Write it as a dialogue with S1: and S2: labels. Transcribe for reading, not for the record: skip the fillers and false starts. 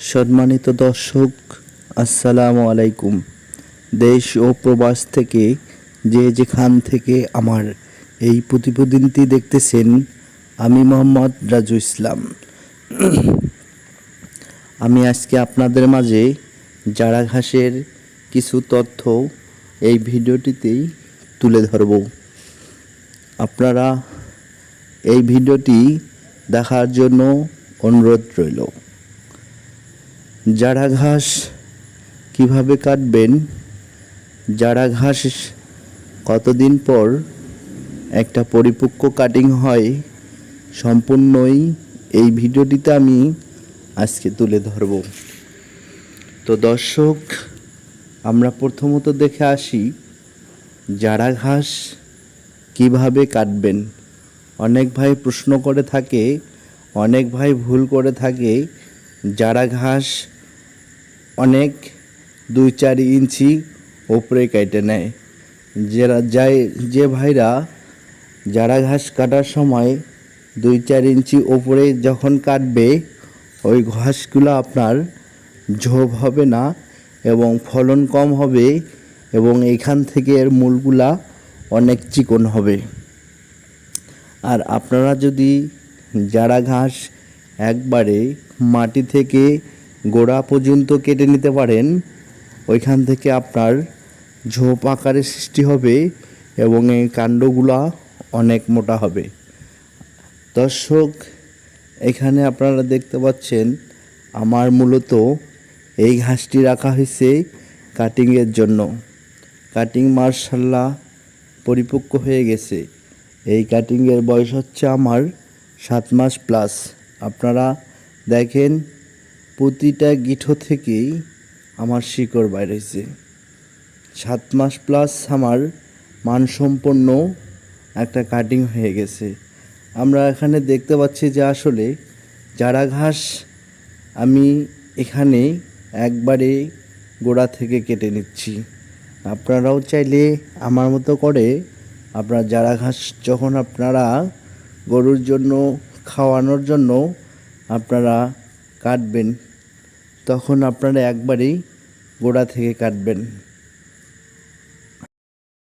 S1: সম্মানিত দর্শক, আসসালামু আলাইকুম। দেশ ও প্রবাস থেকে যে যেখান থেকে আমার এই প্রতিবেদনটি দেখতেছেন, আমি মোহাম্মদ রাজু ইসলাম। আমি আজকে আপনাদের মাঝে জারা ঘাসের কিছু তথ্য এই ভিডিওটিতেই তুলে ধরব। আপনারা এই ভিডিওটি দেখার জন্য অনুরোধ রইল। জারা ঘাস কীভাবে কাটবেন, জারা ঘাস কতদিন পর একটা পরিপক্ক কাটিং হয়, সম্পূর্ণই এই ভিডিওটিতে আমি আজকে তুলে ধরব। তো দর্শক, আমরা প্রথমত দেখে আসি জারা ঘাস কীভাবে কাটবেন। অনেক ভাই প্রশ্ন করে থাকে, অনেক ভাই ভুল করে থাকে। জারা ঘাস অনেক 2-4 ইঞ্চি ওপরে কেটে নেয়। যে ভাইরা জারা ঘাস কাটার সময় 2-4 ইঞ্চি ওপরে যখন কাটবে, ওই ঘাসগুলো আপনার ঝোপ হবে না এবং ফলন কম হবে এবং এখান থেকে এর মূলগুলা অনেক চিকন হবে। আর আপনারা যদি জারা ঘাস একবারে মাটি থেকে গোড়া পর্যন্ত কেটে নিতে পারেন, ওইখান থেকে আপনার ঝোপ আকারের সৃষ্টি হবে এবং এই কাণ্ডগুলা অনেক মোটা হবে। দর্শক, এখানে আপনারা দেখতে পাচ্ছেন আমার মূলত এই ঘাসটি রাখা হয়েছে কাটিংয়ের জন্য। কাটিং মার্শাল্লাহ পরিপক্ক হয়ে গেছে। এই কাটিংয়ের বয়স হচ্ছে আমার 7 মাস প্লাস। আপনারা দেখেন, প্রতিটা গিঠো থেকেই আমার শিকড় বাইরেছে। 7 মাস প্লাস আমার মানসম্পন্ন একটা কাটিং হয়ে গেছে। আমরা এখানে দেখতে পাচ্ছি যে আসলে জারা ঘাস আমি এখানে একবারে গোড়া থেকে কেটে নিচ্ছি। আপনারাও চাইলে আমার মতো করে আপনার জারা ঘাস যখন আপনারা গরুর জন্য খাওয়ানোর জন্য আপনারা কাটবেন, তখন আপনারা একবারেই গোড়া থেকে কাটবেন।